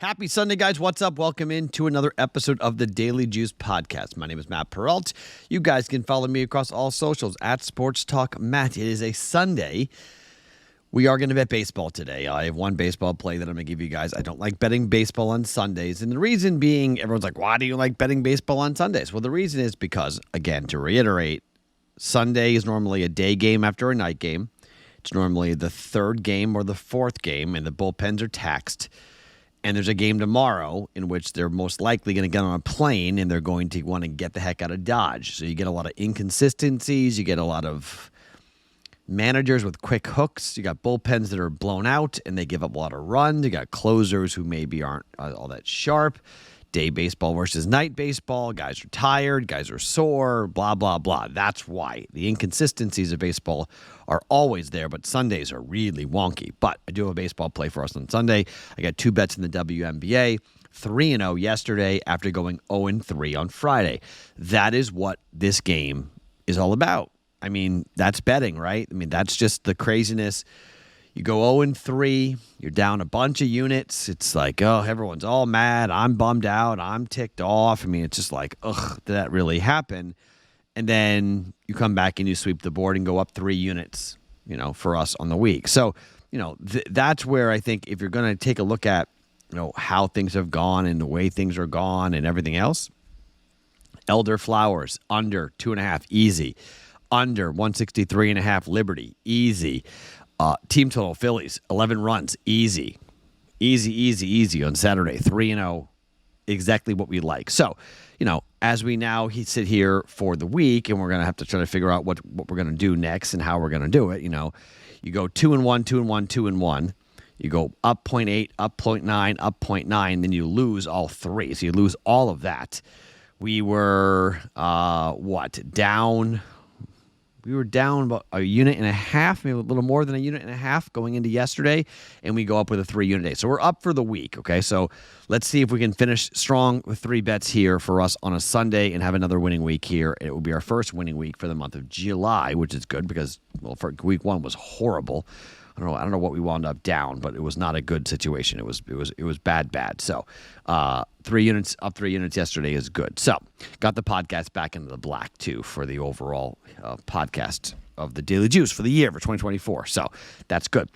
Happy Sunday, guys. What's up? Welcome into another episode of the Daily Juice Podcast. My name is Matt Perrault. You guys can follow me across all socials at Sports Talk Matt. It is a Sunday. We are going to bet baseball today. I have one baseball play that I'm going to give you guys. I don't like betting baseball on Sundays. And the reason being, everyone's like, why do you like betting baseball on Sundays? Well, the reason is because, again, to reiterate, Sunday is normally a day game after a night game. It's normally the third game or the fourth game, and the bullpens are taxed. And there's a game tomorrow in which they're most likely going to get on a plane and they're going to want to get the heck out of Dodge. So you get a lot of inconsistencies. You get a lot of managers with quick hooks. You got bullpens that are blown out and they give up a lot of runs. You got closers who maybe aren't all that sharp. Day baseball versus night baseball. Guys are tired. Guys are sore. Blah, blah, blah. That's why. The inconsistencies of baseball are always there, but Sundays are really wonky. But I do have a baseball play for us on Sunday. I got 2 bets in the WNBA. 3-0 yesterday after going 0-3 on Friday. That is what this game is all about. I mean, that's betting, right? I mean, that's just the craziness. You go 0-3, you're down a bunch of units. It's like, oh, everyone's all mad. I'm bummed out. I'm ticked off. I mean, it's just like, ugh, did that really happen? And then you come back and you sweep the board and go up 3 units, for us on the week. So, that's where I think if you're going to take a look at, how things have gone and the way things are gone and everything else, Elder Flowers, under 2.5, easy. Under 163.5, Liberty, easy. Team total, Phillies, 11 runs, easy. Easy on Saturday, 3-0, exactly what we like. So, as we now sit here for the week, and we're going to have to try to figure out what we're going to do next and how we're going to do it, you go 2-1, 2-1, 2-1. You go up 0.8, up 0.9, up 0.9, then you lose all 3. So you lose all of that. We were, down... We were down about a unit and a half, maybe a little more than a unit and a half going into yesterday, and we go up with a 3-unit day. So we're up for the week, okay? So let's see if we can finish strong with 3 bets here for us on a Sunday and have another winning week here. It will be our first winning week for the month of July, which is good because, for week 1 was horrible. I don't know what we wound up down, but it was not a good situation. It was bad. So 3 units up 3 units yesterday is good. So got the podcast back into the black too for the overall podcast of the Daily Juice for the year for 2024. So that's good.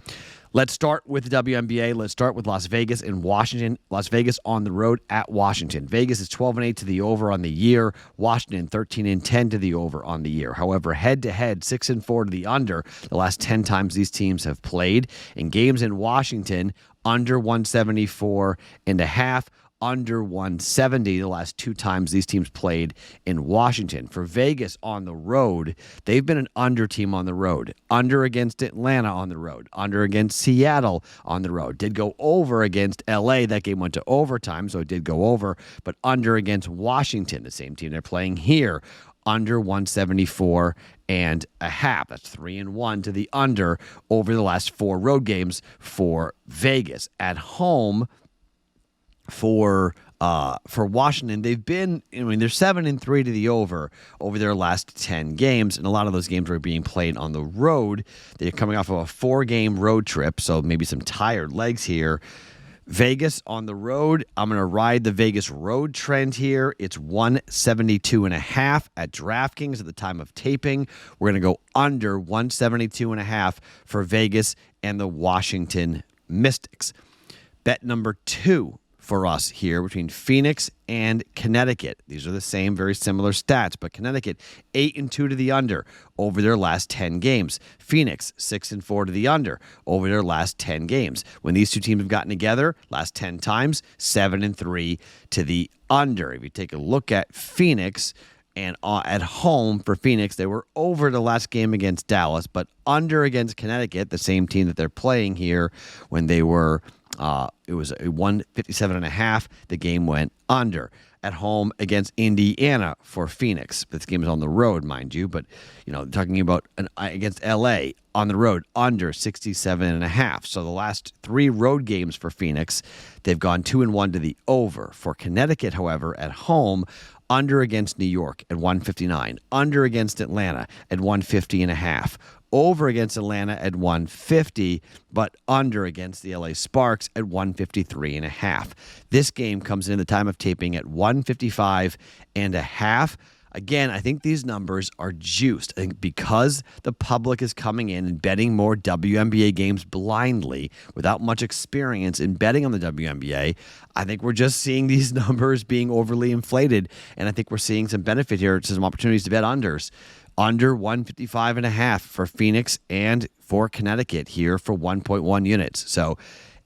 Let's start with the WNBA. Let's start with Las Vegas and Washington. Las Vegas on the road at Washington. Vegas is 12-8 to the over on the year. Washington 13-10 to the over on the year. However, head-to-head, 6-4 to the under the last 10 times these teams have played. In games in Washington, under 174.5. Under 170 the last 2 times these teams played in Washington. For Vegas on the road, they've been an under team on the road. Under against Atlanta on the road. Under against Seattle on the road. Did go over against LA. That game went to overtime, so it did go over. But under against Washington, the same team they're playing here. Under 174.5. That's 3-1 to the under over the last 4 road games for Vegas. At home, for Washington, they've been, they're 7-3 to the over their last 10 games, and a lot of those games are being played on the road. They're coming off of a 4-game road trip, so maybe some tired legs here. Vegas on the road, I'm going to ride the Vegas road trend here. It's 172.5 at DraftKings at the time of taping. We're going to go under 172.5 for Vegas and the Washington Mystics. Bet number 2 for us here between Phoenix and Connecticut. These are the same, very similar stats, but Connecticut 8-2 to the under over their last 10 games. Phoenix 6-4 to the under over their last 10 games. When these two teams have gotten together, last 10 times, 7-3 to the under. If you take a look at Phoenix, and at home for Phoenix, they were over the last game against Dallas, but under against Connecticut, the same team that they're playing here when they were it was a 157.5. The game went under. At home against Indiana for Phoenix. This game is on the road, mind you, but talking about against LA on the road, under 67.5. So the last 3 road games for Phoenix, they've gone 2-1 to the over. For Connecticut, however, at home, under against New York at 159, under against Atlanta at 150.5, over against Atlanta at 150, but under against the LA Sparks at 153.5. This game comes in at the time of taping at 155.5. Again, I think these numbers are juiced. I think because the public is coming in and betting more WNBA games blindly without much experience in betting on the WNBA, I think we're just seeing these numbers being overly inflated, and I think we're seeing some benefit here to some opportunities to bet unders. Under 155.5 for Phoenix and for Connecticut here for 1.1 units. So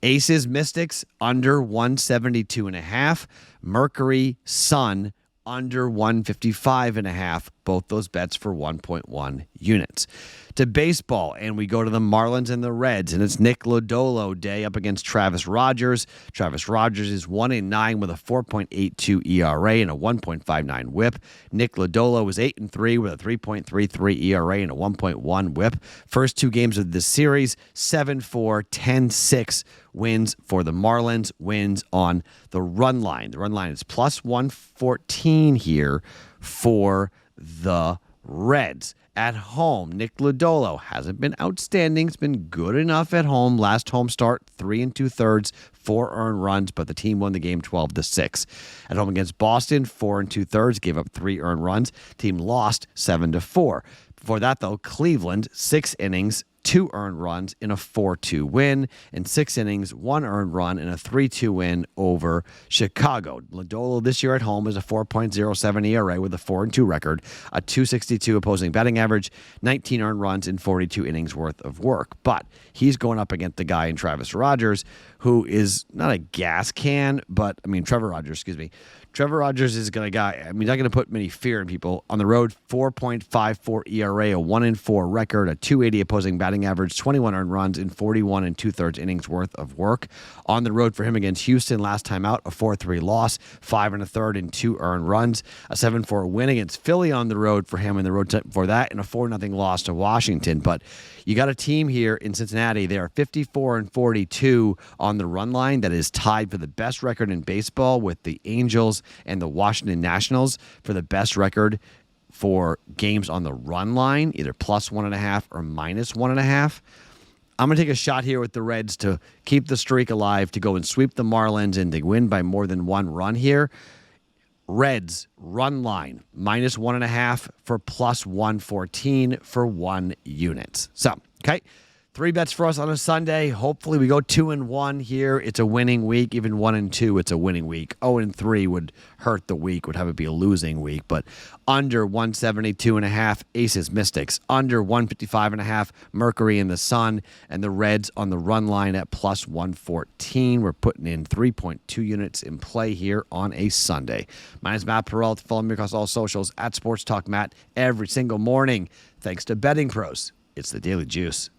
Aces, Mystics, under 172.5. Mercury, Sun, under 155.5. Both those bets for 1.1 units. To baseball, and we go to the Marlins and the Reds, and it's Nick Lodolo day up against Travis Rogers. Travis Rogers is 1-9 with a 4.82 ERA and a 1.59 WHIP. Nick Lodolo is 8-3 with a 3.33 ERA and a 1.1 WHIP. First two games of this series, 7-4, 10-6 wins for the Marlins, wins on the run line. The run line is plus 114 here for the Reds. At home, Nick Lodolo hasn't been outstanding. It's been good enough at home. Last home start, 3 2/3, 4 earned runs, but the team won the game 12-6. At home against Boston, 4 2/3, gave up 3 earned runs. Team lost 7-4. Before that, though, Cleveland, 6 innings, 2 earned runs in a 4-2 win. In 6 innings, 1 earned run in a 3-2 win over Chicago. Lodolo this year at home is a 4.07 ERA with a 4-2 record, a 262 opposing batting average, 19 earned runs in 42 innings worth of work. But he's going up against the guy in Travis Rogers, who is not a gas can, but, Trevor Rogers, excuse me. Trevor Rogers is going to not going to put many fear in people. On the road, 4.54 ERA, a 1-4 record, a 280 opposing batting average, 21 earned runs in 41 2/3 innings worth of work. On the road for him against Houston last time out, a 4-3 loss, 5 1/3 and 2 earned runs, a 7-4 win against Philly on the road for him in the road for that, and a 4-0 loss to Washington. But you got a team here in Cincinnati. They are 54-42 on the run line. That is tied for the best record in baseball with the Angels and the Washington Nationals for the best record for games on the run line, either plus 1.5 or minus 1.5. I'm going to take a shot here with the Reds to keep the streak alive, to go and sweep the Marlins and to win by more than 1 run here. Reds run line, minus 1.5 for plus 114 for 1 unit. So, okay. 3 bets for us on a Sunday. Hopefully we go 2-1 here. It's a winning week. Even 1-2, it's a winning week. 0-3 would hurt the week, would have it be a losing week. But under 172.5, Aces, Mystics. Under 155.5, Mercury and the Sun. And the Reds on the run line at plus 114. We're putting in 3.2 units in play here on a Sunday. My name is Matt Perrault. Follow me across all socials at Sports Talk Matt every single morning. Thanks to BettingPros. It's the Daily Juice.